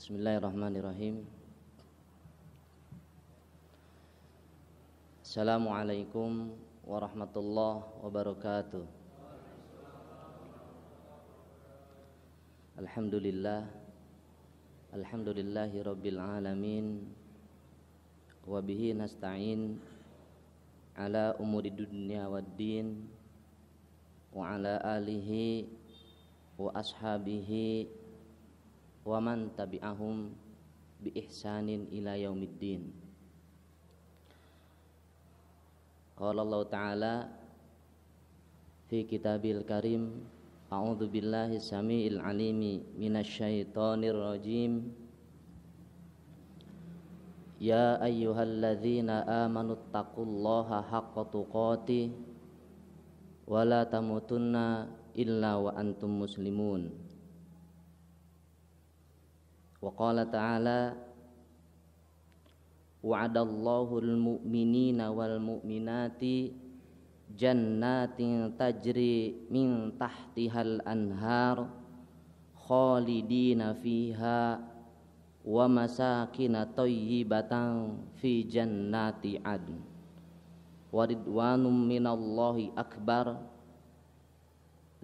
Bismillahirrahmanirrahim. Assalamualaikum warahmatullahi wabarakatuh. Alhamdulillahi rabbil alamin. Wa bihi nasta'in ala umuri dunya waddin. Wa ala alihi wa ashabihi wa man tabi'ahum bi ihsanin ila yaumiddin. Qala Allah Ta'ala fi kitabil karim, a'udzu billahi samiil alimi minasyaitonir rajim. Ya ayyuhalladzina amanu taqullaha haqqa tuqatih wa la tamutunna illa wa antum muslimun. Wa qala ta'ala wa'adallahu al-mu'minina wal mu'minati jannatin tajri min tahtihal anhar khalidina fiha wa masakina thayyibatan fi jannati adn wa ridwanum minallahi akbar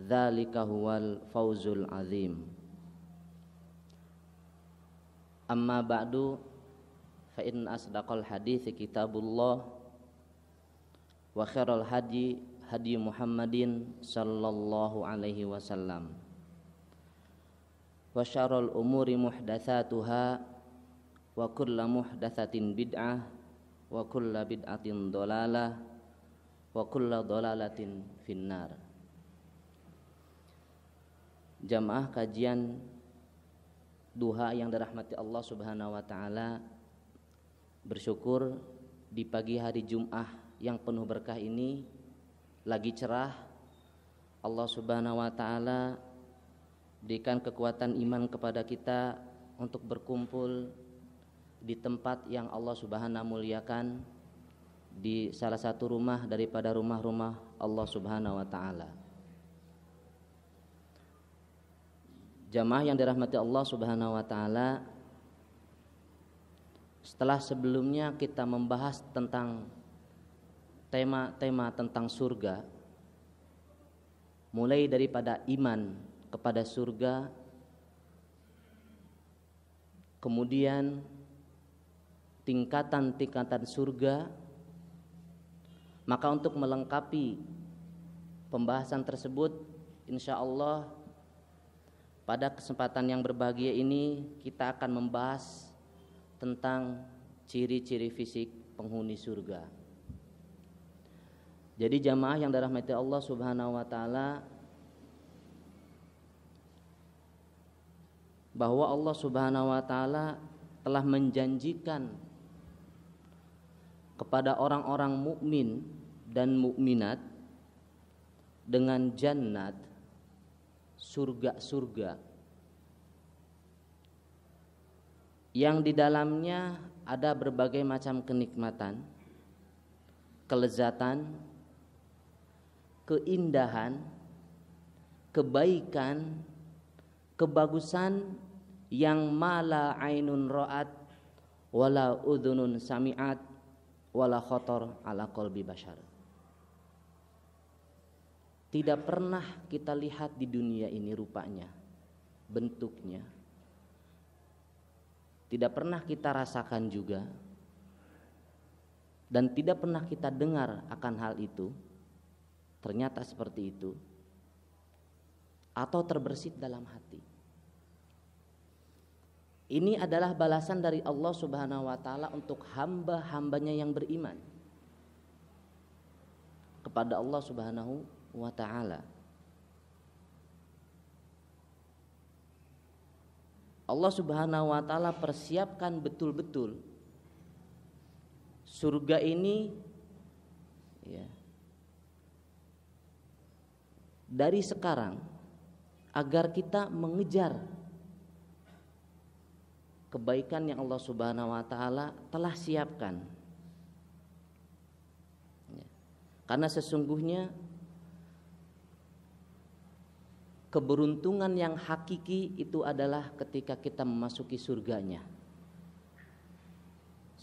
dzalika huwal fawzul azim. Amma ba'du, fa in asdaqal hadithi kitabullah wa khairal hadi Muhammadin sallallahu alaihi wasallam wa syarrul umuri muhdatsatuha wa kullu muhdatsatin bid'ah wa kullu bid'atin dhalalah wa kullu dhalalatin finnar. Jamaah kajian duha yang dirahmati Allah Subhanahu wa taala, bersyukur di pagi hari Jumat yang penuh berkah ini lagi cerah. Allah Subhanahu wa taala berikan kekuatan iman kepada kita untuk berkumpul di tempat yang Allah Subhanahu muliakan, di salah satu rumah daripada rumah-rumah Allah Subhanahu wa taala. Jamaah yang dirahmati Allah Subhanahu wa taala, setelah sebelumnya kita membahas tentang tema-tema tentang surga, mulai daripada iman kepada surga, kemudian tingkatan-tingkatan surga, maka untuk melengkapi pembahasan tersebut, insyaallah pada kesempatan yang berbahagia ini kita akan membahas tentang ciri-ciri fisik penghuni surga. Jadi jamaah yang dirahmati Allah Subhanahu wa taala, bahwa Allah Subhanahu wa taala telah menjanjikan kepada orang-orang mukmin dan mukminat dengan jannat, surga-surga yang di dalamnya ada berbagai macam kenikmatan, kelezatan, keindahan, kebaikan, kebagusan yang mala ainun ra'at wala udhunun sami'at wala khotor ala qalbi bashar. Tidak pernah kita lihat di dunia ini rupanya, bentuknya. Tidak pernah kita rasakan juga. Dan tidak pernah kita dengar akan hal itu. Ternyata seperti itu. Atau terbersit dalam hati. Ini adalah balasan dari Allah Subhanahu wa taala untuk hamba-hambanya yang beriman kepada Allah Subhanahu wa ta'ala. Allah Subhanahu wa ta'ala persiapkan betul-betul surga ini ya, dari sekarang agar kita mengejar kebaikan yang Allah Subhanahu wa ta'ala telah siapkan ya. Karena sesungguhnya keberuntungan yang hakiki itu adalah ketika kita memasuki surganya.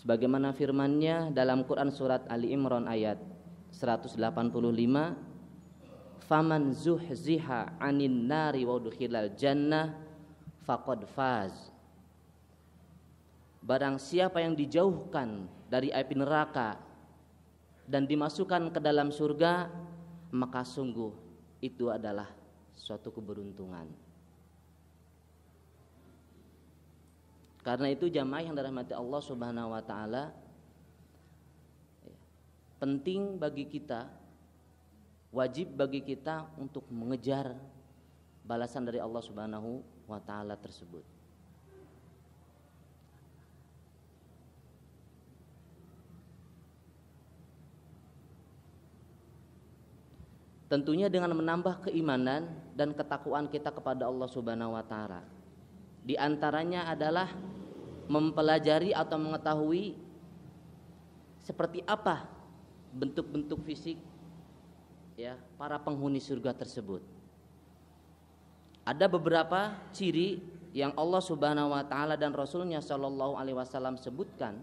Sebagaimana firman-Nya dalam Quran surat Ali Imran ayat 185, "Faman zuhziha 'anin nari wa udkhilal jannah faqad faz." Barang siapa yang dijauhkan dari api neraka dan dimasukkan ke dalam surga, maka sungguh itu adalah suatu keberuntungan. Karena itu jamaah yang dirahmati Allah Subhanahu wa taala, penting bagi kita, wajib bagi kita untuk mengejar balasan dari Allah Subhanahu wa taala tersebut. Tentunya dengan menambah keimanan dan ketakwaan kita kepada Allah Subhanahu wa taala. Di antaranya adalah mempelajari atau mengetahui seperti apa bentuk-bentuk fisik ya para penghuni surga tersebut. Ada beberapa ciri yang Allah Subhanahu wa taala dan Rasulnya Shallallahu alaihi wasallam sebutkan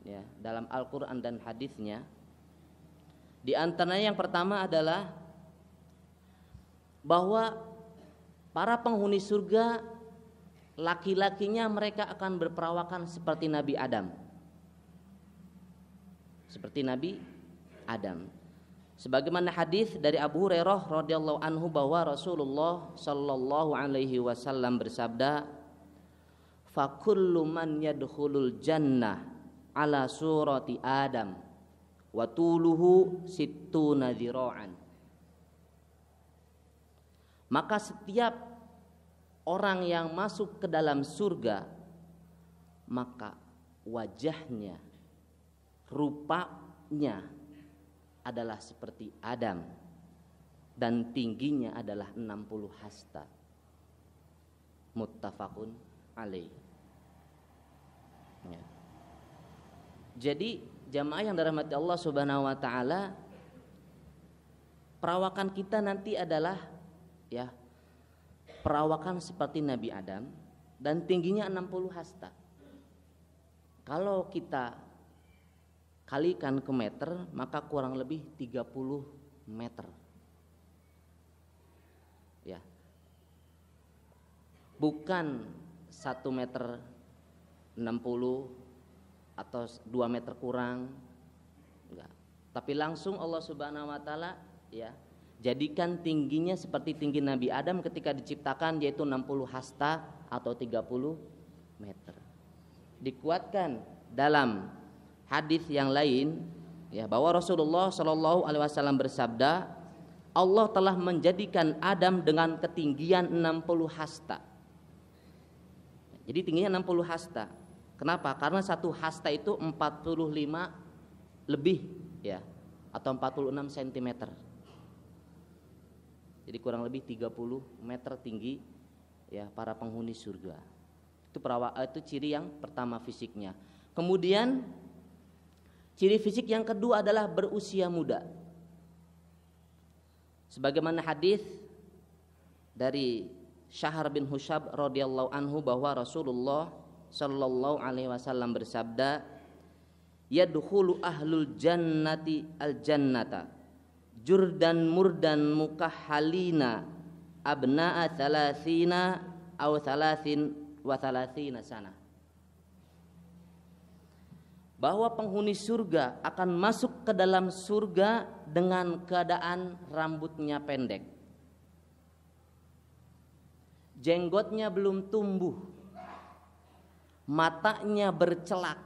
ya dalam Al-Qur'an dan hadisnya. Di antaranya yang pertama adalah bahwa para penghuni surga laki-lakinya mereka akan berperawakan seperti Nabi Adam. Seperti Nabi Adam. Sebagaimana hadis dari Abu Hurairah radhiyallahu anhu bahwa Rasulullah sallallahu alaihi wasallam bersabda, "Fa kullu man yadkhulul jannah ala surati Adam wa tuluhu sittuna dzira'an." Maka setiap orang yang masuk ke dalam surga, maka wajahnya, rupanya adalah seperti Adam dan tingginya adalah 60 hasta. Muttafaqun alaih. Ya. Jadi jamaah yang dirahmati Allah Subhanahu wa taala, perawakan kita nanti adalah ya perawakan seperti Nabi Adam dan tingginya 60 hasta. Kalau kita kalikan ke meter, maka kurang lebih 30 meter. Ya. Bukan 1 meter 60 atau 2 meter kurang, enggak. Tapi langsung Allah Subhanahu wa taala ya jadikan tingginya seperti tinggi Nabi Adam ketika diciptakan, yaitu 60 hasta atau 30 meter. Dikuatkan dalam hadis yang lain ya bahwa Rasulullah Shallallahu alaihi wasallam bersabda, Allah telah menjadikan Adam dengan ketinggian 60 hasta. Jadi tingginya 60 hasta. Kenapa? Karena satu hasta itu 45 lebih ya atau 46 cm. Jadi kurang lebih 30 meter tinggi ya para penghuni surga. Itu ciri yang pertama fisiknya. Kemudian ciri fisik yang kedua adalah berusia muda. Sebagaimana hadis dari Syahr bin Hushab radhiyallahu anhu bahwa Rasulullah sallallahu alaihi wasallam bersabda, "Yadkhulu ahlul jannati al jannata jurdan murdan mukahhalina abna'a thalathina aw thalathin wa thalathina sana." Bahwa penghuni surga akan masuk ke dalam surga dengan keadaan rambutnya pendek, jenggotnya belum tumbuh, matanya bercelak,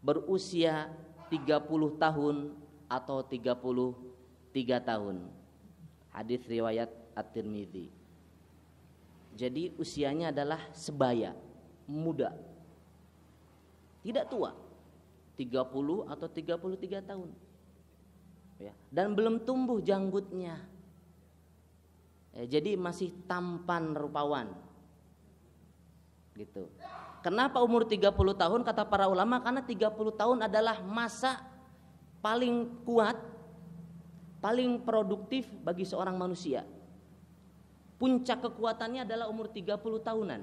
berusia 30 tahun atau 33 tahun. Hadis riwayat At-Tirmidzi. Jadi usianya adalah sebaya, muda, tidak tua, 30 atau 33 tahun ya. Dan belum tumbuh janggutnya ya, jadi masih tampan rupawan gitu. Kenapa umur 30 tahun? Kata para ulama, karena 30 tahun adalah masa paling kuat, paling produktif bagi seorang manusia. puncak kekuatannya adalah umur 30 tahunan.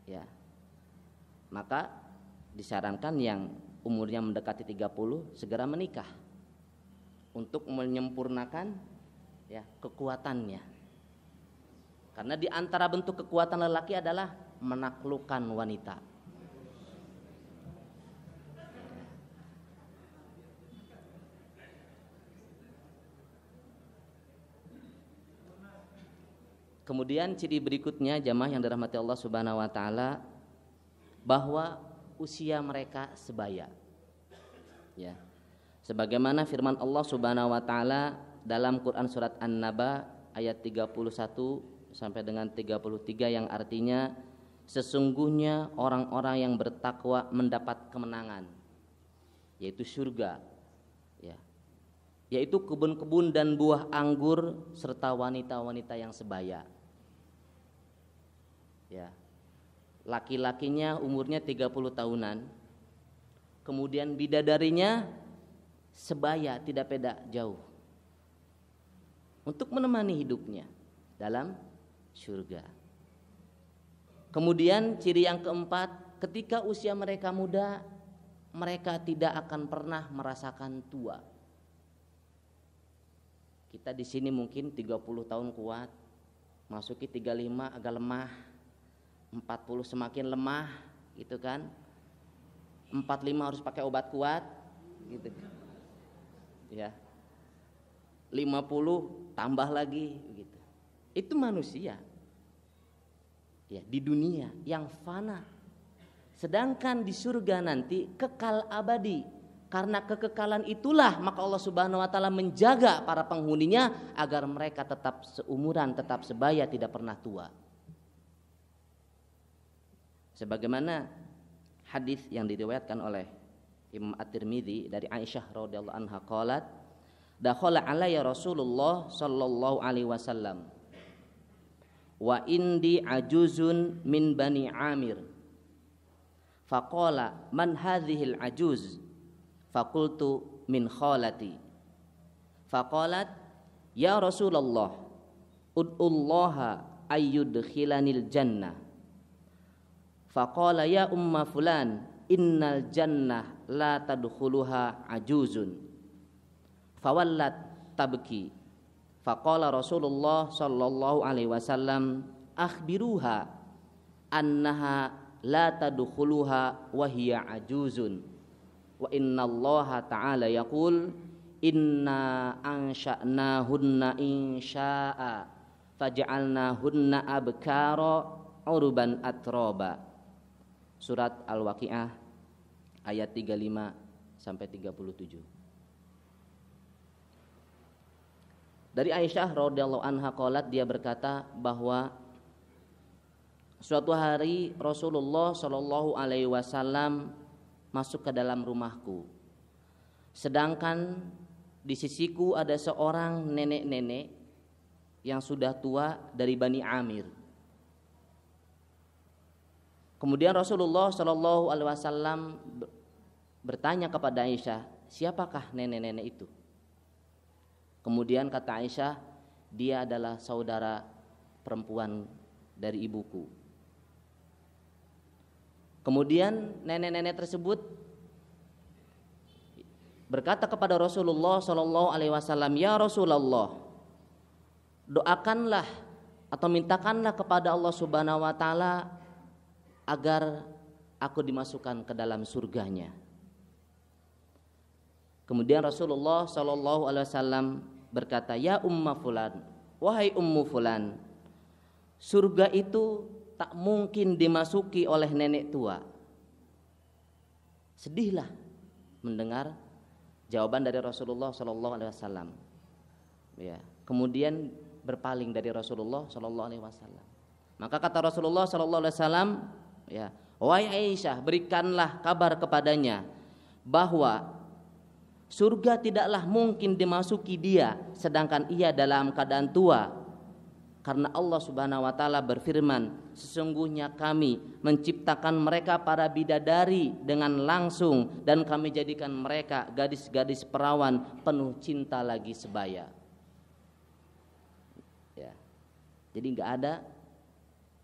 Ya. Maka disarankan yang umurnya mendekati 30 segera menikah untuk menyempurnakan ya kekuatannya. Karena di antara bentuk kekuatan lelaki adalah menaklukkan wanita. Kemudian ciri berikutnya jamaah yang dirahmati Allah Subhanahu wa taala, bahwa usia mereka sebaya. Ya. Sebagaimana firman Allah Subhanahu wa taala dalam Quran surat An-Naba ayat 31 sampai dengan 33 yang artinya sesungguhnya orang-orang yang bertakwa mendapat kemenangan, yaitu surga. Ya. Yaitu kebun-kebun dan buah anggur serta wanita-wanita yang sebaya. Ya. Laki-lakinya umurnya 30 tahunan. Kemudian bidadarinya sebaya, tidak beda jauh. Untuk menemani hidupnya dalam surga. Kemudian ciri yang keempat, ketika usia mereka muda, mereka tidak akan pernah merasakan tua. Kita di sini mungkin 30 tahun kuat, masuki 35 agak lemah, 40 semakin lemah, gitu kan? 45 harus pakai obat kuat, gitu. Ya. 50 tambah lagi, gitu. Itu manusia. Ya, di dunia yang fana. Sedangkan di surga nanti kekal abadi. Karena kekekalan itulah maka Allah Subhanahu wa taala menjaga para penghuninya agar mereka tetap seumuran, tetap sebaya, tidak pernah tua. Sebagaimana hadis yang diriwayatkan oleh Imam At-Tirmidzi dari Aisyah radhiyallahu anha qalat, dakhala alayya Rasulullah sallallahu alaihi wasallam wa indi ajuzun min bani Amir. Faqala man hadhil ajuz? Faqultu min khalati. Faqalat ya Rasulullah ud'ullaha ayyudkhilanil jannah. Faqala ya umma fulan innal jannah la tadkhuluha ajuzun. Fawallat tabki. Faqala Rasulullah sallallahu alaihi wasallam akhbiruha annaha la tadkhuluha wa hiya ajuzun. Wa innallaha ta'ala yaqul inna ansha'nahunna insya'a faj'alnahunna abkara urban atroba. Surat Al-Waqiah ayat 35 sampai 37. Dari Aisyah radhiyallahu anha qalat, dia berkata bahwa suatu hari Rasulullah sallallahu alaihi wasallam masuk ke dalam rumahku. Sedangkan di sisiku ada seorang nenek-nenek yang sudah tua dari Bani Amir. Kemudian Rasulullah sallallahu alaihi wasallam bertanya kepada Aisyah, siapakah nenek-nenek itu? Kemudian kata Aisyah, dia adalah saudara perempuan dari ibuku. Kemudian nenek-nenek tersebut berkata kepada Rasulullah sallallahu alaihi wasallam, ya Rasulullah, doakanlah atau mintakanlah kepada Allah Subhanahu wa taala agar aku dimasukkan ke dalam surganya. Kemudian Rasulullah sallallahu alaihi wasallam berkata, ya umma fulan, wahai ummu fulan, surga itu tak mungkin dimasuki oleh nenek tua. Sedihlah mendengar jawaban dari Rasulullah sallallahu alaihi wasallam. Ya, kemudian berpaling dari Rasulullah sallallahu alaihi wasallam. Maka kata Rasulullah sallallahu alaihi wasallam, ya, wahai Aisyah, berikanlah kabar kepadanya bahwa surga tidaklah mungkin dimasuki dia sedangkan ia dalam keadaan tua, karena Allah Subhanahu wa taala berfirman, sesungguhnya kami menciptakan mereka para bidadari dengan langsung dan kami jadikan mereka gadis-gadis perawan penuh cinta lagi sebaya. Ya. Jadi nggak ada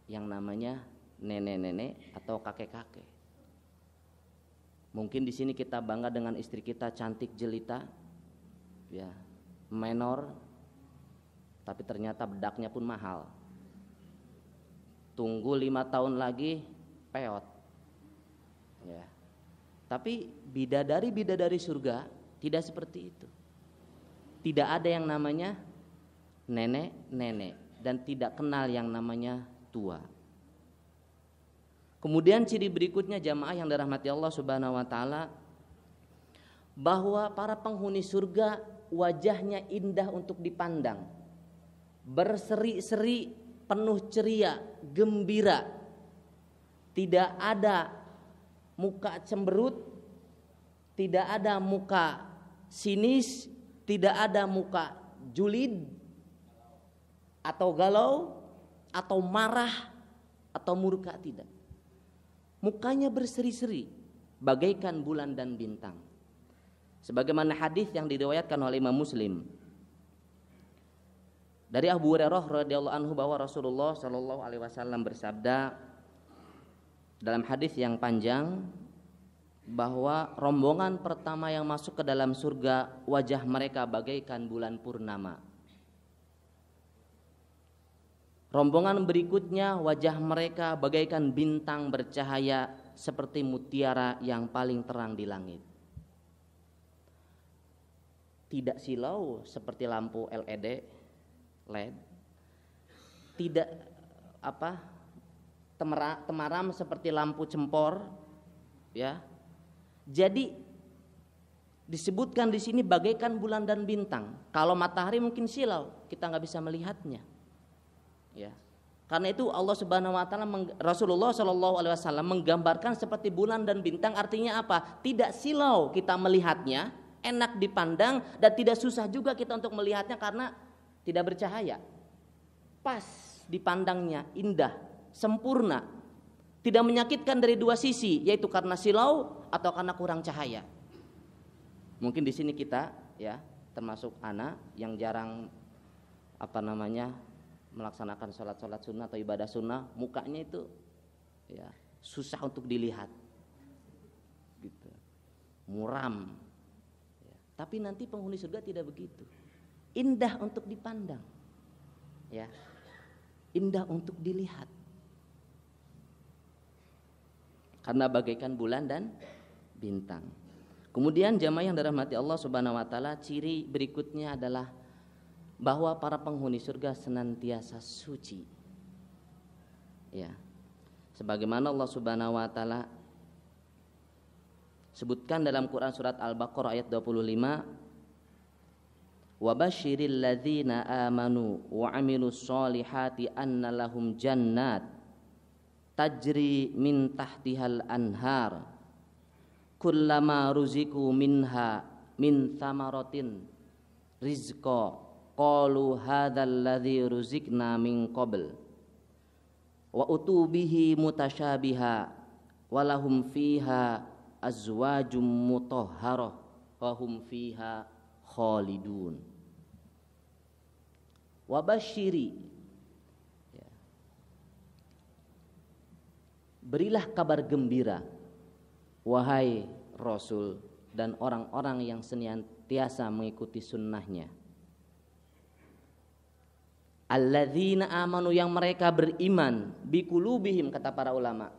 yang namanya nenek-nenek atau kakek-kakek. Mungkin di sini kita bangga dengan istri kita cantik jelita, ya, menor, tapi ternyata bedaknya pun mahal. Tunggu 5 tahun lagi peot, ya. Tapi bidadari surga tidak seperti itu. Tidak ada yang namanya nenek-nenek dan tidak kenal yang namanya tua. Kemudian ciri berikutnya jamaah yang dirahmati Allah Subhanahu wa taala, bahwa para penghuni surga wajahnya indah untuk dipandang, berseri-seri, penuh ceria, gembira. Tidak ada muka cemberut, tidak ada muka sinis, tidak ada muka julid atau galau atau marah atau murka, tidak. Mukanya berseri-seri bagaikan bulan dan bintang. Sebagaimana hadis yang diriwayatkan oleh Imam Muslim dari Abu Hurairah radhiyallahu anhu bahwa Rasulullah sallallahu alaihi wasallam bersabda dalam hadis yang panjang bahwa rombongan pertama yang masuk ke dalam surga wajah mereka bagaikan bulan purnama. Rombongan berikutnya wajah mereka bagaikan bintang bercahaya seperti mutiara yang paling terang di langit. Tidak silau seperti lampu LED, tidak temaram seperti lampu cempor, ya. Jadi disebutkan di sini bagaikan bulan dan bintang. Kalau matahari mungkin silau, kita nggak bisa melihatnya. Ya. Karena itu Allah Subhanahu wa taala, Rasulullah Shallallahu alaihi wasallam menggambarkan seperti bulan dan bintang, artinya apa? Tidak silau kita melihatnya, enak dipandang, dan tidak susah juga kita untuk melihatnya karena tidak bercahaya. Pas dipandangnya, indah, sempurna, tidak menyakitkan dari dua sisi, yaitu karena silau atau karena kurang cahaya. Mungkin di sini kita, ya, termasuk anak yang jarang melaksanakan sholat sunnah atau ibadah sunnah, mukanya itu, ya, susah untuk dilihat, gitu, muram. Ya. Tapi nanti penghuni surga tidak begitu, indah untuk dipandang, ya, indah untuk dilihat, karena bagaikan bulan dan bintang. Kemudian jamaah yang dirahmati Allah Subhanahu wa taala, ciri berikutnya adalah bahwa para penghuni surga senantiasa suci. Ya. Sebagaimana Allah Subhanahu wa taala sebutkan dalam Quran surat Al-Baqarah ayat 25, "Wa basyiril ladzina amanu wa 'amilus solihati anna lahum jannat tajri min tahtihal anhar kullama ruziku minha min thamaratin rizqa qalu hadzal ladzi ruzikna min qabl wa utubihi mutasyabiha walahum fiha azwajum mutahharah wa hum fiha khalidun." Wabasyiri, ya, berilah kabar gembira wahai Rasul dan orang-orang yang senantiasa mengikuti sunnahnya. Alladzina amanu, yang mereka beriman, biqulubihim, kata para ulama.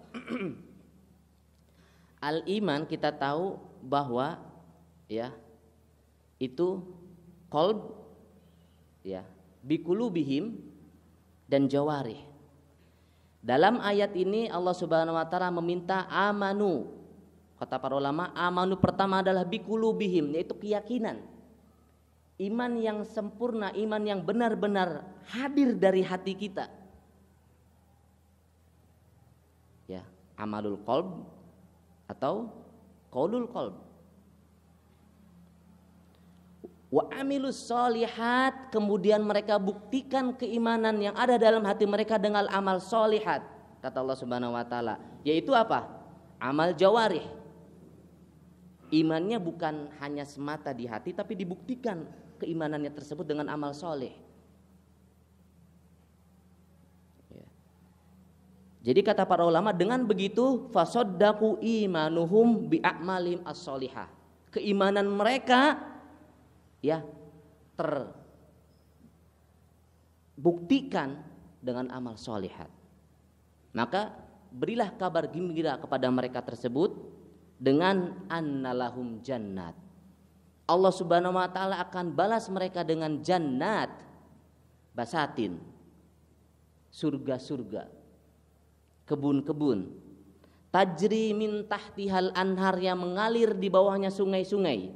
Al-iman kita tahu bahwa, ya, itu qalb, ya, biqulubihim dan jawarih. Dalam ayat ini Allah Subhanahu wa taala meminta amanu. Kata para ulama, amanu pertama adalah biqulubihim, yaitu keyakinan. Iman yang sempurna, iman yang benar-benar hadir dari hati kita. Ya, amalul qalb atau qaulul qalb. Wa amilus solihat, kemudian mereka buktikan keimanan yang ada dalam hati mereka dengan amal solihat, kata Allah Subhanahu wa taala, yaitu apa? Amal jawarih. Imannya bukan hanya semata di hati, tapi dibuktikan keimanannya tersebut dengan amal soleh. Jadi kata para ulama, dengan begitu fasaddaqu imanuhum bi'amalihim as-solihah. Keimanan mereka ya terbuktikan dengan amal solihat. Maka berilah kabar gembira kepada mereka tersebut dengan annalahum jannat. Allah Subhanahu wa taala akan balas mereka dengan jannat, basatin, surga-surga, kebun-kebun, tajri min tahtihal anhar, yang mengalir di bawahnya sungai-sungai.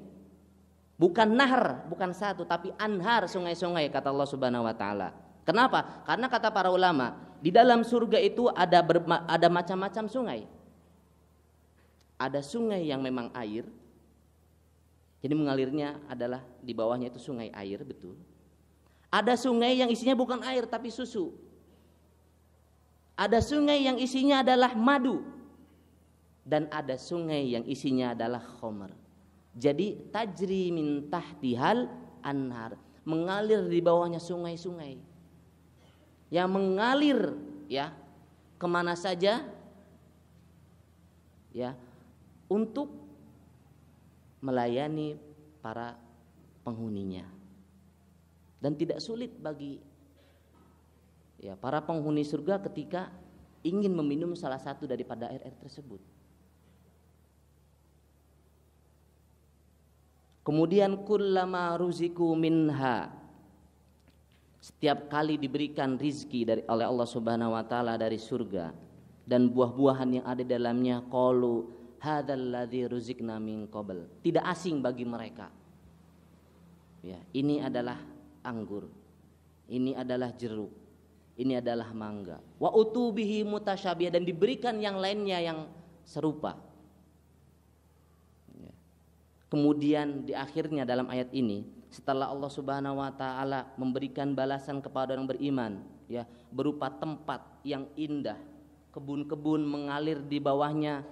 Bukan nahar, bukan satu, tapi anhar, sungai-sungai, kata Allah Subhanahu wa taala. Kenapa? Karena kata para ulama, di dalam surga itu ada macam-macam sungai. Ada sungai yang memang air, jadi mengalirnya adalah di bawahnya itu sungai air, betul. Ada sungai yang isinya bukan air tapi susu. Ada sungai yang isinya adalah madu. Dan ada sungai yang isinya adalah khamr. Jadi tajri min tahtihal anhar, mengalir di bawahnya sungai-sungai yang mengalir ya kemana saja ya untuk melayani para penghuninya. Dan tidak sulit bagi ya para penghuni surga ketika ingin meminum salah satu daripada air-air tersebut. Kemudian kullama ruziku minha, setiap kali diberikan rizki oleh Allah Subhanahu wa taala dari surga dan buah-buahan yang ada di dalamnya, qalu hadzal ladzi ruzikna min qabl. Tidak asing bagi mereka. Ya, ini adalah anggur. Ini adalah jeruk. Ini adalah mangga. Wa utubihi mutasyabih, dan diberikan yang lainnya yang serupa. Ya. Kemudian di akhirnya dalam ayat ini, setelah Allah Subhanahu wa taala memberikan balasan kepada orang beriman ya berupa tempat yang indah, kebun-kebun mengalir di bawahnya,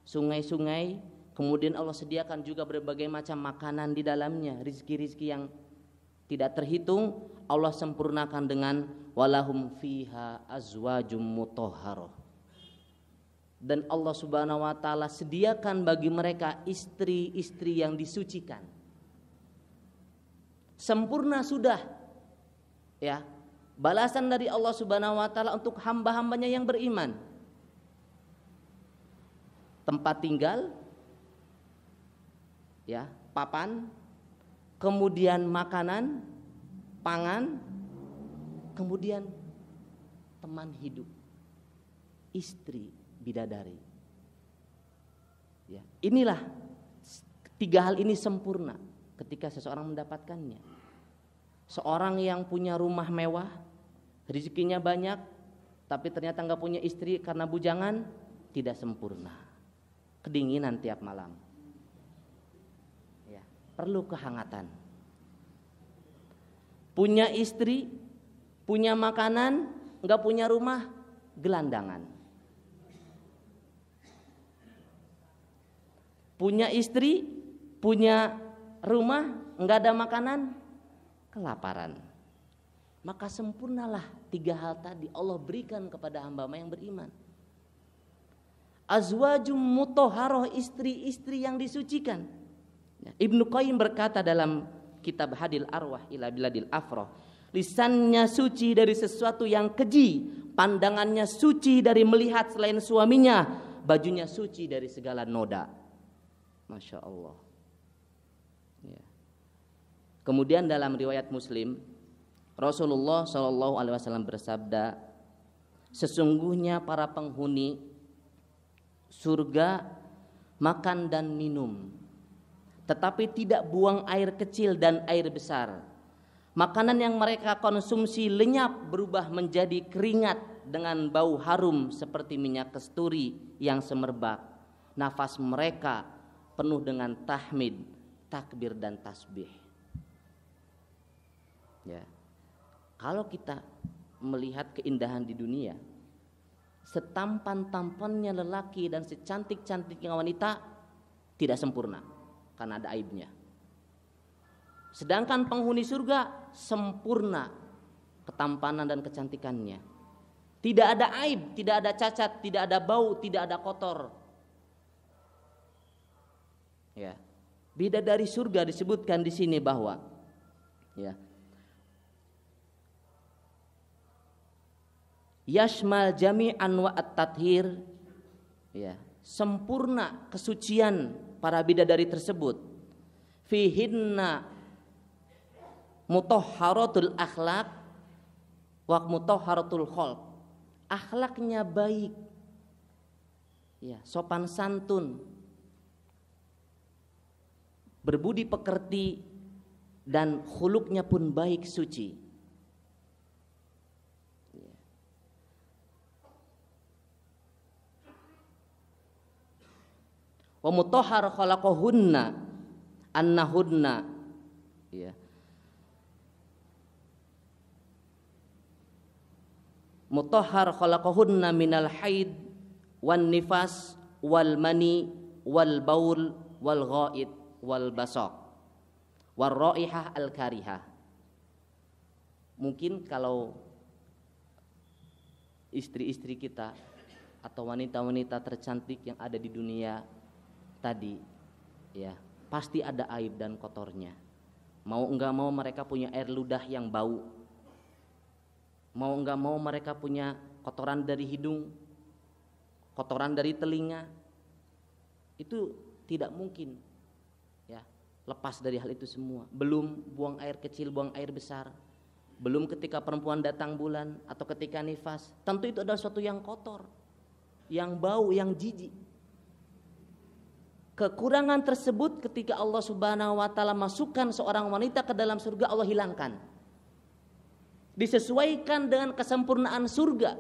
sungai-sungai, kemudian Allah sediakan juga berbagai macam makanan di dalamnya, rizki-rizki yang tidak terhitung, Allah sempurnakan dengan walahum fiha azwajum mutahharah. Dan Allah Subhanahu wa taala sediakan bagi mereka istri-istri yang disucikan. Sempurna sudah ya balasan dari Allah Subhanahu wa taala untuk hamba-hambanya yang beriman. Tempat tinggal ya, papan, kemudian makanan, pangan, kemudian teman hidup, istri, bidadari. Ya, inilah tiga hal ini sempurna ketika seseorang mendapatkannya. Seorang yang punya rumah mewah, rezekinya banyak, tapi ternyata enggak punya istri karena bujangan, tidak sempurna. Kedinginan tiap malam. Ya, perlu kehangatan. Punya istri, punya makanan, enggak punya rumah, gelandangan. Punya istri, punya rumah, enggak ada makanan, kelaparan. Maka sempurnalah tiga hal tadi Allah berikan kepada hamba-hamba yang beriman. Azwajum mutahharah, istri-istri yang disucikan. Ibnu Qayyim berkata dalam kitab Hadil Arwah ila Biladil Afrah, lisannya suci dari sesuatu yang keji, pandangannya suci dari melihat selain suaminya, bajunya suci dari segala noda. Masya Allah. Ya. Kemudian dalam riwayat Muslim, Rasulullah SAW bersabda, sesungguhnya para penghuni surga makan dan minum, tetapi tidak buang air kecil dan air besar. Makanan yang mereka konsumsi lenyap berubah menjadi keringat dengan bau harum seperti minyak kasturi yang semerbak. Nafas mereka penuh dengan tahmid, takbir dan tasbih. Ya. Kalau kita melihat keindahan di dunia, setampan-tampannya lelaki dan secantik-cantiknya wanita tidak sempurna karena ada aibnya. Sedangkan penghuni surga sempurna ketampanan dan kecantikannya. Tidak ada aib, tidak ada cacat, tidak ada bau, tidak ada kotor. Ya. Bidadari surga disebutkan di sini bahwa ya, yashmal jami'an wa at-tathhir, ya, sempurna kesucian para bidadari tersebut. Fihinna mutahharatul akhlaq wa mutahharatul khalq. Akhlaknya baik, ya, sopan santun, berbudi pekerti, dan khuluknya pun baik, suci. Wa mutahhar khalaqahunna annahunna, ya, mutahhar khalaqahunna minal haid wan nifas wal mani wal baul wal ghaid wal basaq war raihah al karihah. Mungkin kalau istri-istri kita atau wanita-wanita tercantik yang ada di dunia tadi, ya, pasti ada aib dan kotornya. Mau enggak mau mereka punya air ludah yang bau. Mau enggak mau mereka punya kotoran dari hidung, kotoran dari telinga. Itu tidak mungkin, ya, lepas dari hal itu semua. Belum buang air kecil, buang air besar. Belum ketika perempuan datang bulan atau ketika nifas. Tentu itu adalah sesuatu yang kotor, yang bau, yang jijik. Kekurangan tersebut ketika Allah Subhanahu wa taala masukkan seorang wanita ke dalam surga, Allah hilangkan. Disesuaikan dengan kesempurnaan surga.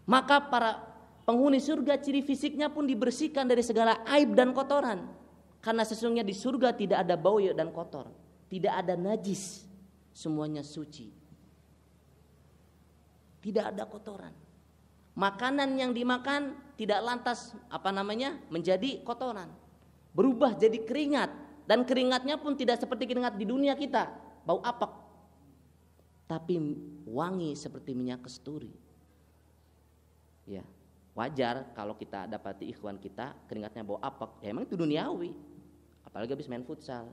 Maka para penghuni surga ciri fisiknya pun dibersihkan dari segala aib dan kotoran. Karena sesungguhnya di surga tidak ada bau dan kotor, tidak ada najis, semuanya suci. Tidak ada kotoran. Makanan yang dimakan tidak lantas menjadi kotoran. Berubah jadi keringat, dan keringatnya pun tidak seperti keringat di dunia kita, bau apek. Tapi wangi seperti minyak kasturi. Ya, wajar kalau kita dapati ikhwan kita keringatnya bau apek. Ya emang itu duniawi. Apalagi habis main futsal,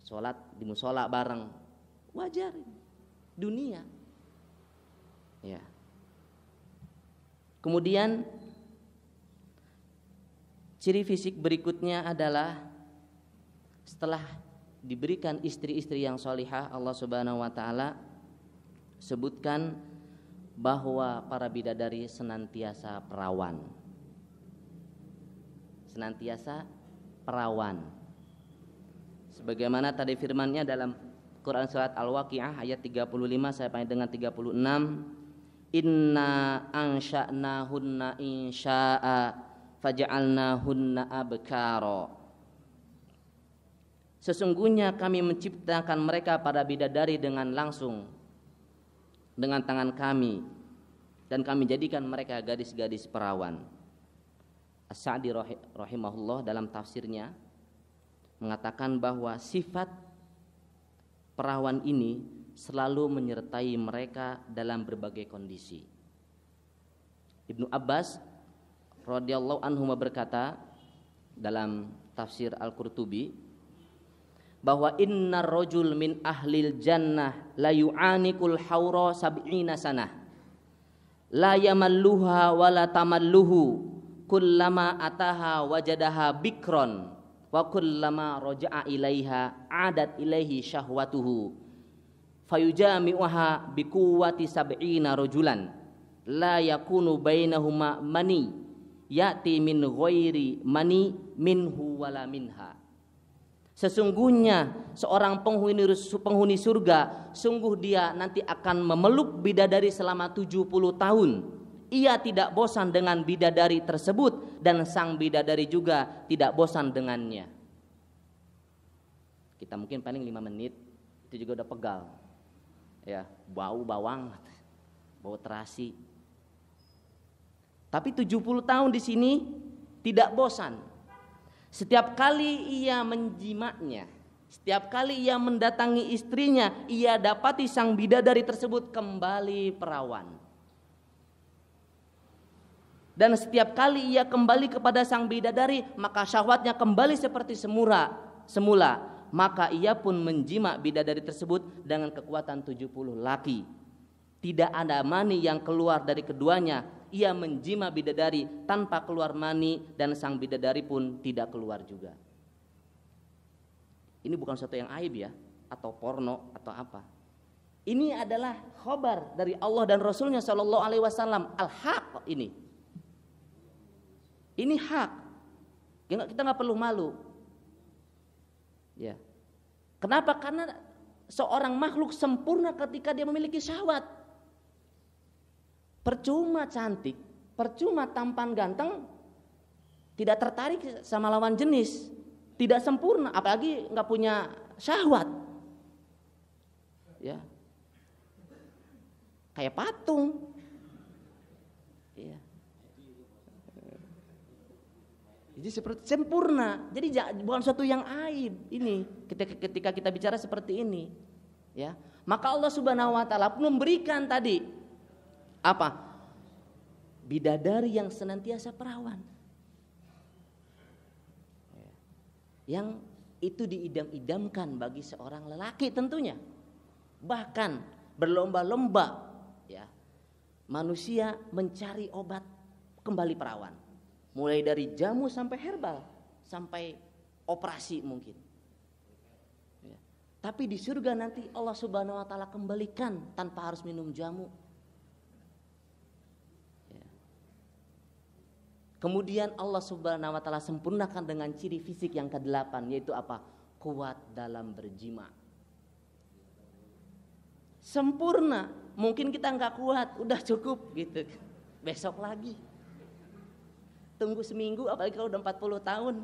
sholat di musola bareng, wajar. Dunia. Ya. Kemudian ciri fisik berikutnya adalah setelah diberikan istri-istri yang solihah, Allah Subhanahu wa taala sebutkan bahwa para bidadari senantiasa perawan. Senantiasa perawan. Sebagaimana tadi firman-Nya dalam Quran surat Al-Waqiah ayat 35 sampai dengan 36, inna ansha'nahunna insya'a faja'alnahunna abkara. Sesungguhnya kami menciptakan mereka para bidadari dengan langsung dengan tangan kami, dan kami jadikan mereka gadis-gadis perawan. As-Sa'di rahimahullah dalam tafsirnya mengatakan bahwa sifat perawan ini selalu menyertai mereka dalam berbagai kondisi. Ibnu Abbas radhiyallahu anhu berkata dalam tafsir Al-Qurtubi bahwa innar rajul min ahlil jannah la yu'anikul haura sab'ina sanah la yamalluha wa la tamalluhu kullama ataha wajadaha bikron wa kullama raja'a ilaiha adat ilaihi syahwatuhu fayujami'uha biquwwati sab'ina rajulan la yakunu bainahuma mani ya'ti min ghairi mani minhu wala minha. Sesungguhnya seorang penghuni surga, sungguh dia nanti akan memeluk bidadari selama 70 tahun. Ia tidak bosan dengan bidadari tersebut, dan sang bidadari juga tidak bosan dengannya. Kita mungkin paling 5 menit itu juga udah pegal. Ya, bau bawang, bau terasi. Tapi 70 tahun di sini tidak bosan. Setiap kali ia menjimaknya, Setiap kali ia mendatangi istrinya, ia dapati sang bidadari tersebut kembali perawan. Dan setiap kali ia kembali kepada sang bidadari, maka syahwatnya kembali seperti semula. Maka ia pun menjima bidadari tersebut dengan kekuatan 70 laki. Tidak ada mani yang keluar dari keduanya. Ia menjima bidadari tanpa keluar mani, dan sang bidadari pun tidak keluar juga. Ini bukan sesuatu yang aib ya, atau porno atau apa. Ini adalah khabar dari Allah dan Rasulnya Shallallahu Alaihi Wasallam. Al-haq ini. Ini hak. Kita nggak perlu malu. Ya. Kenapa? Karena seorang makhluk sempurna ketika dia memiliki syahwat. Percuma cantik, percuma tampan ganteng, tidak tertarik sama lawan jenis, tidak sempurna, apalagi nggak punya syahwat. Ya. Kayak patung. Ya. Jadi seperti sempurna. Jadi bukan suatu yang aib ini ketika kita bicara seperti ini, ya. Maka Allah Subhanahu wa taala pun memberikan tadi apa? Bidadari yang senantiasa perawan. Yang itu diidam-idamkan bagi seorang lelaki tentunya. Bahkan berlomba-lomba ya. Manusia mencari obat kembali perawan. Mulai dari jamu sampai herbal, sampai operasi mungkin. Ya. Tapi di surga nanti Allah Subhanahu wa taala kembalikan tanpa harus minum jamu. Ya. Kemudian Allah Subhanahu wa taala sempurnakan dengan ciri fisik yang ke-8, yaitu apa? Kuat dalam berjima. Sempurna. Mungkin kita nggak kuat, udah cukup gitu. Besok lagi. Tunggu seminggu, apalagi kalau udah 40 tahun.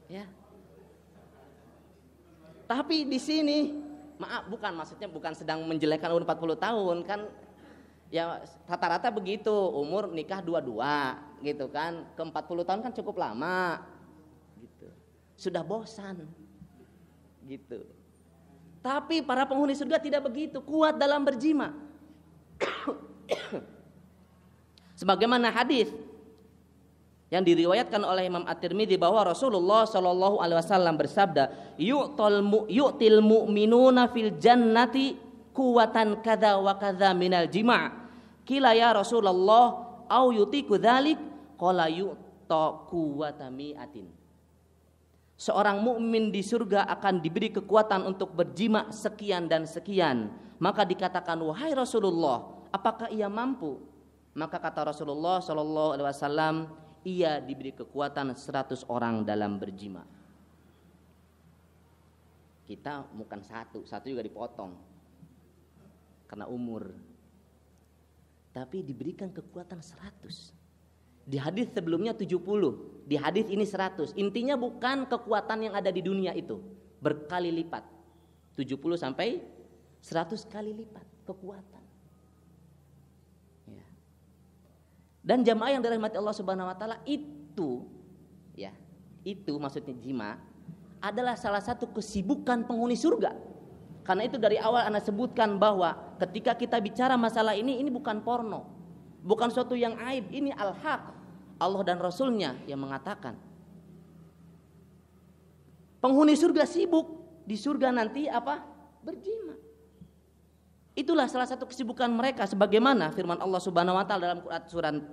Ya. Tapi di sini, maaf, maksudnya bukan sedang menjelekkan umur 40 tahun kan. Ya rata-rata begitu, umur nikah 22 gitu kan. Ke 40 tahun kan cukup lama. Gitu. Sudah bosan. Gitu. Tapi para penghuni surga tidak begitu, kuat dalam berjima. Sebagaimana hadis yang diriwayatkan oleh Imam At-Tirmidzi bahwa Rasulullah Shallallahu Alaihi Wasallam bersabda, yu'til mu'minuna fil jannati kuwatan kada wa kada minal jima'. Kila ya Rasulullah, au yutiku dzalik? Qala yu'ta kuwata mi'atin. Seorang mukmin di surga akan diberi kekuatan untuk berjima sekian dan sekian. Maka dikatakan, wahai Rasulullah, apakah ia mampu? Maka kata Rasulullah Shallallahu Alaihi Wasallam, ia diberi kekuatan 100 orang dalam berjima. Kita bukan satu juga dipotong karena umur. Tapi diberikan kekuatan 100. Di hadis sebelumnya 70, di hadis ini 100. Intinya bukan kekuatan yang ada di dunia itu, berkali lipat. 70 sampai 100 kali lipat kekuatan. Dan jamaah yang dirahmati Allah Subhanahu wa taala itu ya, itu maksudnya jima adalah salah satu kesibukan penghuni surga. Karena itu dari awal Anda sebutkan bahwa ketika kita bicara masalah ini bukan porno. Bukan suatu yang aib, ini al-haq. Allah dan Rasulnya yang mengatakan. Penghuni surga sibuk di surga nanti apa? Berjima. Itulah salah satu kesibukan mereka, sebagaimana firman Allah Subhanahu wa taala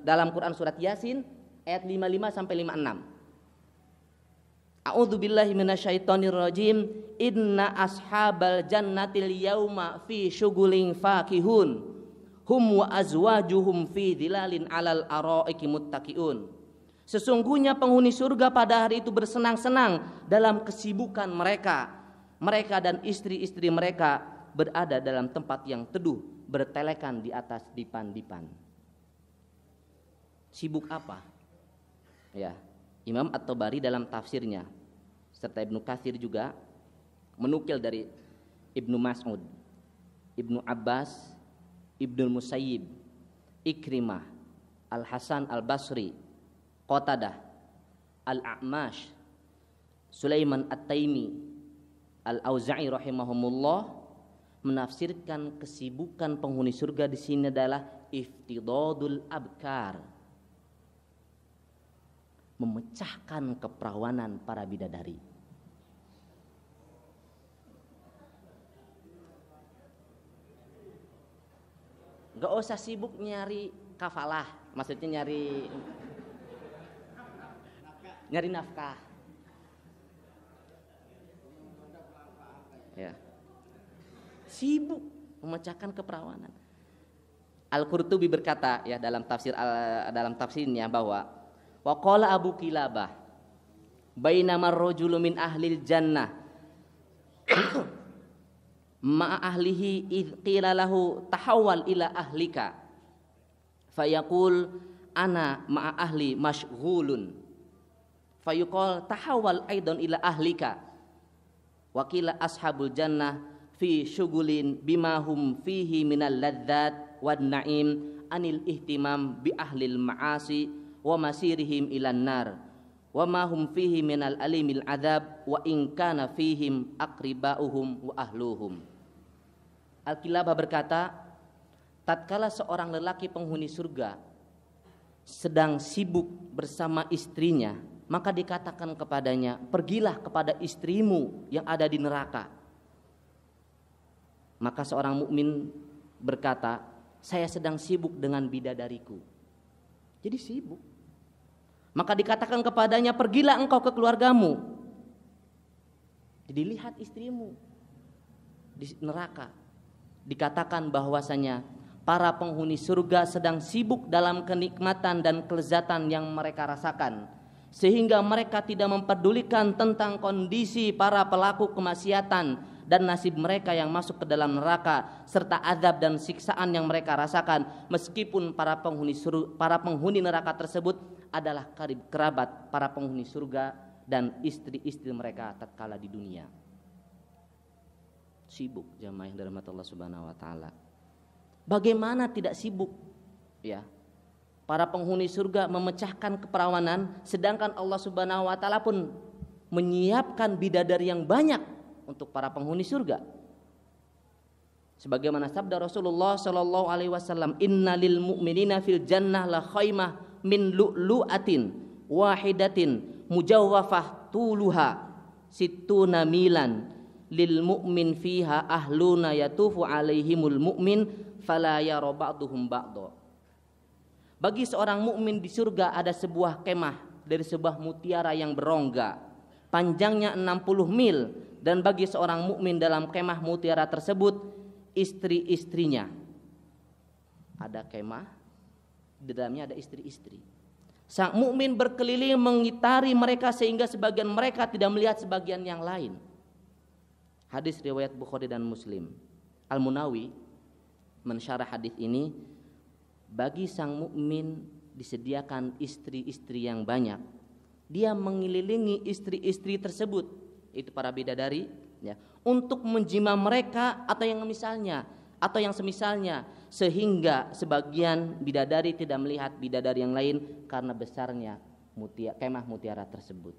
dalam Quran surat Yasin ayat 55 sampai 56. A'udzubillahi minasyaitonirrajim. Inna ashabal jannatil yauma fi syughulin fakihun hum wa azwajuhum fi dhilalin 'alal araiki muttaqiun. Sesungguhnya penghuni surga pada hari itu bersenang-senang dalam kesibukan mereka. Mereka dan istri-istri mereka berada dalam tempat yang teduh, bertelekan di atas dipan-dipan. Sibuk apa? Ya, Imam At-Tabari dalam tafsirnya serta Ibnu Katsir juga menukil dari Ibnu Mas'ud, Ibnu Abbas, Ibnu Musayyib, Ikrimah, Al-Hasan Al-Basri, Qatadah, Al-A'mash, Sulaiman At-Taimi, Al-Auza'i rahimahumullah menafsirkan kesibukan penghuni surga di sini adalah iftidadul abkar, memecahkan keperawanan para bidadari. Gak usah sibuk nyari kafalah, maksudnya nyari nafkah. Ya. Sibuk memecahkan keperawanan. Al-Qurtubi berkata ya dalam tafsirnya bahwa waqala Abu Kilabah bainamar rajulu min ahlil jannah ma ahlihi id qila lahu tahawwal ila ahlika fayaqul ana ma ahli mashghulun fayuqal tahawwal aidan ila ahlika wa qila ashabul jannah fi syugulin bima hum fihi minal ladzat wan na'im anil ihtimam bi ahlil ma'asi wa masirihim ilan nar wa ma hum fihi minal alimil adzab wa in kana fihim aqribauhum wa ahluhum. Al-Kilabah berkata, tatkala seorang lelaki penghuni surga sedang sibuk bersama istrinya, maka dikatakan kepadanya, pergilah kepada istrimu yang ada di neraka. Maka seorang mukmin berkata, saya sedang sibuk dengan bidadariku. Jadi sibuk. Maka dikatakan kepadanya, pergilah engkau ke keluargamu. Jadi lihat istrimu di neraka. Dikatakan bahwasanya para penghuni surga sedang sibuk dalam kenikmatan dan kelezatan yang mereka rasakan, sehingga mereka tidak mempedulikan tentang kondisi para pelaku kemaksiatan dan nasib mereka yang masuk ke dalam neraka serta azab dan siksaan yang mereka rasakan, meskipun para penghuni neraka tersebut adalah karib kerabat para penghuni surga dan istri-istri mereka tatkala di dunia. Sibuk jamaah yang dirahmati Allah Subhanahu wa taala. Bagaimana tidak sibuk ya? Para penghuni surga memecahkan keperawanan, sedangkan Allah Subhanahu wa taala pun menyiapkan bidadari yang banyak untuk para penghuni surga. Sebagaimana sabda Rasulullah sallallahu alaihi wasallam, "Innalil mu'minina fil jannah la khaymah min lu'lu'atin wahidatin mujawwafah tuluha sittuna milan lil mu'min fiha ahluna yatufu alaihimul mu'min fala yara ba'duhum ba'dha." Bagi seorang mukmin di surga ada sebuah kemah dari sebuah mutiara yang berongga, panjangnya 60 mil, dan bagi seorang mukmin dalam kemah mutiara tersebut istri-istrinya. Ada kemah, di dalamnya ada istri-istri. Sang mukmin berkeliling mengitari mereka sehingga sebagian mereka tidak melihat sebagian yang lain. Hadis riwayat Bukhari dan Muslim. Al-Munawi mensyarah hadis ini, bagi sang mukmin disediakan istri-istri yang banyak. Dia mengelilingi istri-istri tersebut, itu para bidadari ya, untuk menjima mereka atau yang semisalnya, sehingga sebagian bidadari tidak melihat bidadari yang lain karena besarnya kemah mutiara tersebut.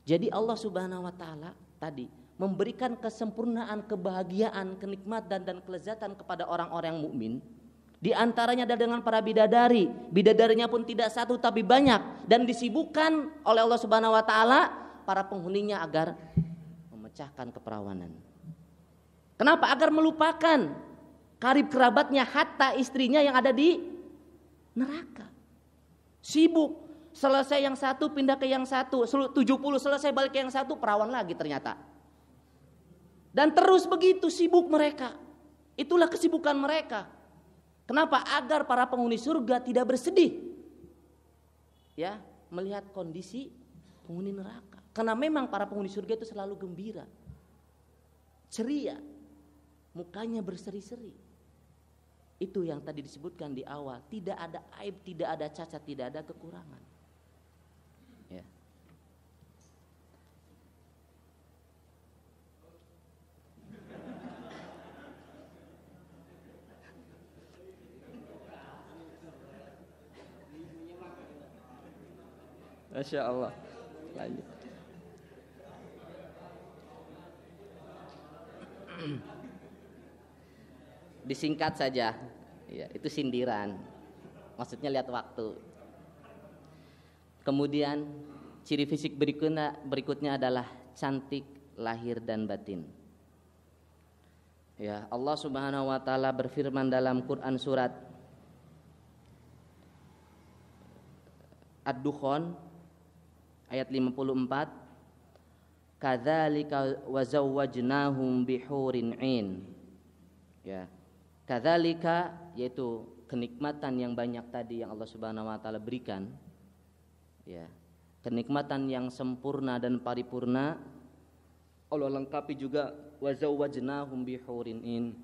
Jadi Allah Subhanahu wa taala tadi memberikan kesempurnaan, kebahagiaan, kenikmatan dan kelezatan kepada orang-orang mukmin. Di antaranya adalah dengan para bidadari. Bidadarinya pun tidak satu tapi banyak, dan disibukkan oleh Allah Subhanahu wa taala para penghuninya agar memecahkan keperawanan. Kenapa? Agar melupakan karib kerabatnya, hatta istrinya yang ada di neraka. Sibuk. Selesai yang satu pindah ke yang satu, 70 selesai balik ke yang satu, perawan lagi ternyata. Dan terus begitu sibuk mereka. Itulah kesibukan mereka. Kenapa? Agar para penghuni surga tidak bersedih ya melihat kondisi penghuni neraka. Karena memang para penghuni surga itu selalu gembira, ceria, mukanya berseri-seri. Itu yang tadi disebutkan di awal, tidak ada aib, tidak ada cacat, tidak ada kekurangan. Ya. Masya Allah. Lanjut. Disingkat saja, ya, itu sindiran. Maksudnya lihat waktu. Kemudian ciri fisik berikutnya adalah cantik lahir dan batin. Ya, Allah Subhanahu wa taala berfirman dalam Quran surat Ad-Dukhan ayat 54, kadzalika wazawwajnahum bihurin 'ain. Ya. Kadzalika yaitu kenikmatan yang banyak tadi yang Allah Subhanahu wa taala berikan. Ya. Kenikmatan yang sempurna dan paripurna Allah lengkapi juga wazawwajnahum bihurin 'ain.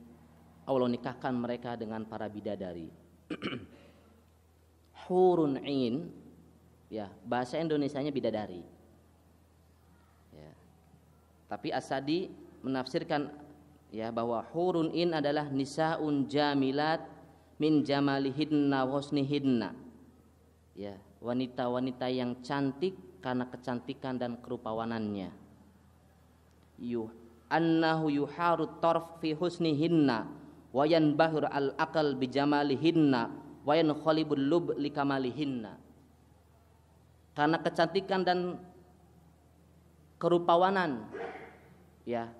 Allah nikahkan mereka dengan para bidadari. Hurun 'ain, ya, bahasa Indonesianya bidadari. Ya. Tapi As-Sadi menafsirkan, ya, bahwa hurun 'ain adalah nisaun jamilat min jamalihinna wa husnihinna. Ya, wanita-wanita yang cantik karena kecantikan dan kerupawanannya. Annahu yuharu tarf fi husnihinna wa yanbahur al-aqal bi jamalihinna wa yankhalibul lub li kamalihinna. Karena kecantikan dan kerupawanan, ya,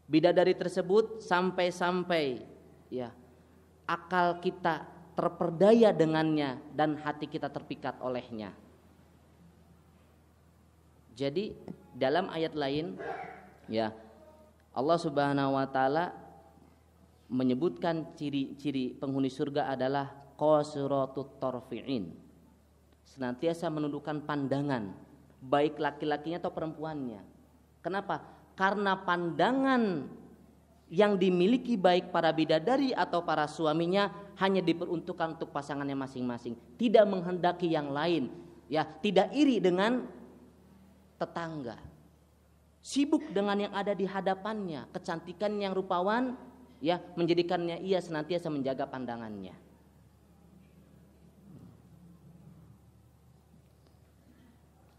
bidadari tersebut sampai ya akal kita terperdaya dengannya dan hati kita terpikat olehnya. Jadi dalam ayat lain, ya, Allah Subhanahu wa taala menyebutkan ciri-ciri penghuni surga adalah qasiratut tarfi'in. Senantiasa menundukkan pandangan, baik laki-lakinya atau perempuannya. Kenapa? Karena pandangan yang dimiliki baik para bidadari atau para suaminya hanya diperuntukkan untuk pasangannya masing-masing, tidak menghendaki yang lain, ya, tidak iri dengan tetangga, sibuk dengan yang ada di hadapannya, kecantikan yang rupawan, ya, menjadikannya ia senantiasa menjaga pandangannya.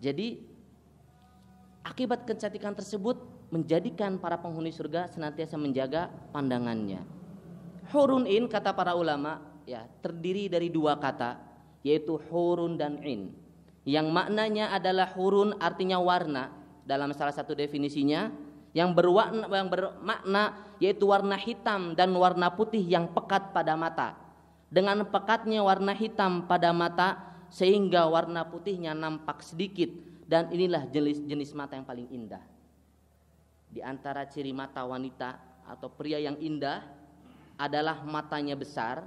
Jadi akibat kecantikan tersebut menjadikan para penghuni surga senantiasa menjaga pandangannya. Hurun in, kata para ulama, ya, terdiri dari dua kata, yaitu hurun dan in. Yang maknanya adalah hurun artinya warna dalam salah satu definisinya, yang bermakna yaitu warna hitam dan warna putih yang pekat pada mata. Dengan pekatnya warna hitam pada mata sehingga warna putihnya nampak sedikit, dan inilah jenis mata yang paling indah. Di antara ciri mata wanita atau pria yang indah adalah matanya besar,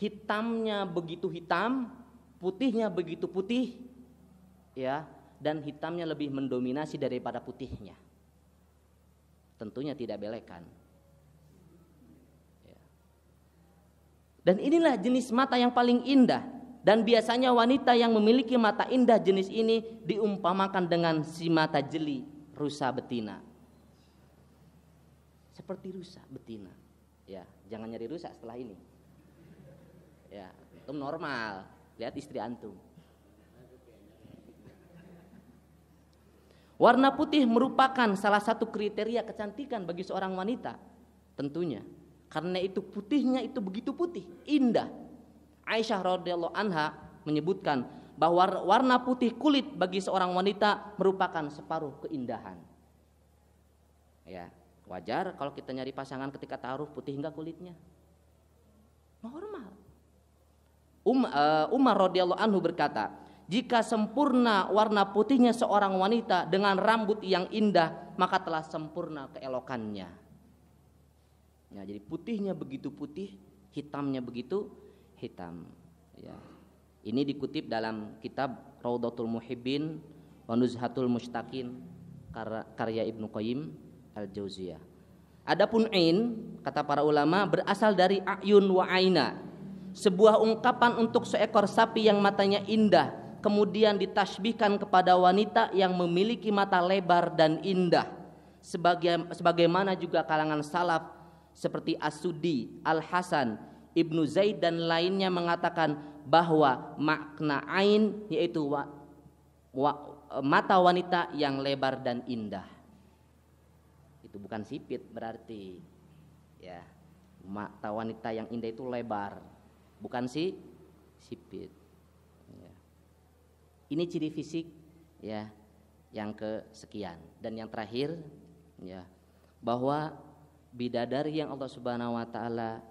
hitamnya begitu hitam, putihnya begitu putih, ya, dan hitamnya lebih mendominasi daripada putihnya. Tentunya tidak belekan. Ya. Dan inilah jenis mata yang paling indah. Dan biasanya wanita yang memiliki mata indah jenis ini diumpamakan dengan si mata jeli rusa betina. Seperti rusa betina. Ya, jangan nyari rusa setelah ini. Ya, itu normal. Lihat istri antum. Warna putih merupakan salah satu kriteria kecantikan bagi seorang wanita, tentunya. Karena itu putihnya itu begitu putih, indah. Aisyah radhiyallahu anha menyebutkan bahwa warna putih kulit bagi seorang wanita merupakan separuh keindahan. Ya, wajar kalau kita nyari pasangan ketika taruh putih enggak kulitnya. Normal. Umar radhiyallahu anhu berkata, jika sempurna warna putihnya seorang wanita dengan rambut yang indah, maka telah sempurna keelokannya. Ya, jadi putihnya begitu putih, hitamnya begitu hitam. Ya. Ini dikutip dalam kitab Raudhatul Muhibbin wa Nuzhatul Mushtaqin karya Ibnu Qayyim Al-Jauziyah. Adapun ain, kata para ulama, berasal dari ayun wa aina, sebuah ungkapan untuk seekor sapi yang matanya indah, kemudian ditasbihkan kepada wanita yang memiliki mata lebar dan indah. Sebagaimana juga kalangan salaf seperti As-Suddi, Al-Hasan, Ibnu Zaid dan lainnya mengatakan bahwa makna ain yaitu mata wanita yang lebar dan indah. Itu bukan sipit berarti. Ya. Mata wanita yang indah itu lebar, bukan sipit. Ya. Ini ciri fisik ya yang kesekian. Dan yang terakhir ya, bahwa bidadari yang Allah Subhanahu wa taala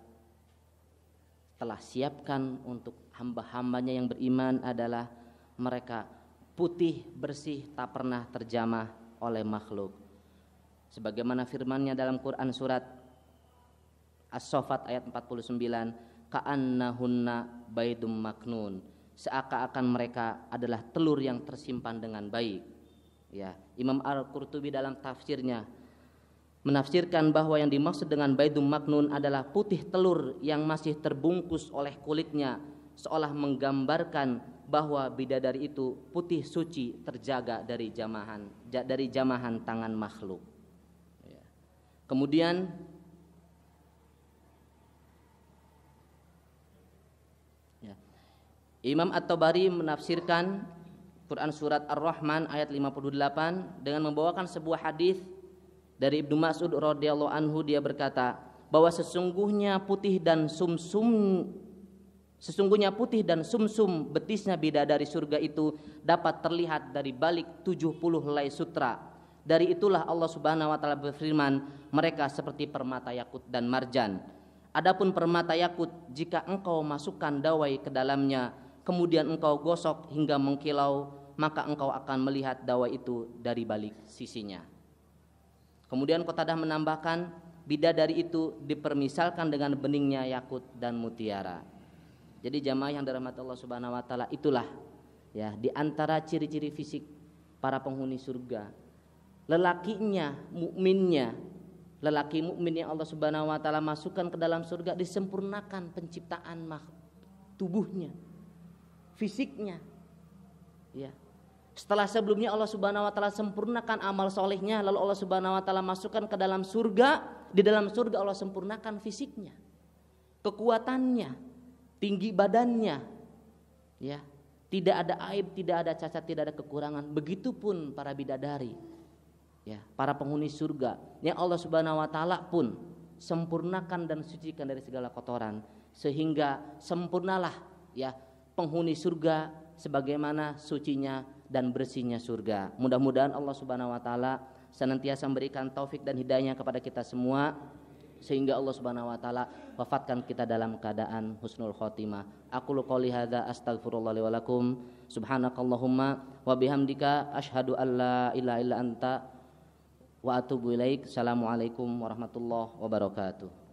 telah siapkan untuk hamba-hambanya yang beriman adalah mereka putih bersih, tak pernah terjamah oleh makhluk. Sebagaimana firman-Nya dalam Quran surat As-Saffat ayat 49, ka'annahunna baydum maknun, seakan-akan mereka adalah telur yang tersimpan dengan baik. Ya, Imam Al-Qurtubi dalam tafsirnya menafsirkan bahwa yang dimaksud dengan baydum maknun adalah putih telur yang masih terbungkus oleh kulitnya, seolah menggambarkan bahwa bidadari itu putih suci, terjaga dari jamahan tangan makhluk. Ya. Kemudian Imam At-Tabari menafsirkan Quran surat Ar-Rahman ayat 58 dengan membawakan sebuah hadis dari Ibnu Mas'ud radhiyallahu anhu. Dia berkata bahwa sesungguhnya putih dan sumsum betisnya bidadari surga itu dapat terlihat dari balik 70 helai sutra. Dari itulah Allah Subhanahu wa taala berfirman, mereka seperti permata yakut dan marjan. Adapun permata yakut, jika engkau masukkan dawai ke dalamnya, kemudian engkau gosok hingga mengkilau, maka engkau akan melihat dawai itu dari balik sisinya. Kemudian Qatadah menambahkan, bidadari itu dipermisalkan dengan beningnya yakut dan mutiara. Jadi jamaah yang dirahmati Allah Subhanahu wa taala, itulah ya di antara ciri-ciri fisik para penghuni surga. Lelakinya, mukminnya, lelaki mukmin yang Allah Subhanahu wa taala masukkan ke dalam surga disempurnakan penciptaan tubuhnya, fisiknya. Ya. Setelah sebelumnya Allah Subhanahu wa taala sempurnakan amal solehnya, lalu Allah Subhanahu wa taala masukkan ke dalam surga. Di dalam surga Allah sempurnakan fisiknya, kekuatannya, tinggi badannya. Ya. Tidak ada aib, tidak ada cacat, tidak ada kekurangan. Begitupun para bidadari. Ya, para penghuni surga yang Allah Subhanahu wa taala pun sempurnakan dan sucikan dari segala kotoran, sehingga sempurnalah ya penghuni surga sebagaimana sucinya dan bersihnya surga. Mudah-mudahan Allah Subhanahu wa taala senantiasa memberikan taufik dan hidayahnya kepada kita semua, sehingga Allah Subhanahu wa taala wafatkan kita dalam keadaan husnul khotimah. Aqulu qouli hadza astaghfirullah li wa lakum, subhanakallahumma wa bihamdika asyhadu an la ilaha illa anta wa atubu ilaik. Assalamualaikum warahmatullahi wabarakatuh.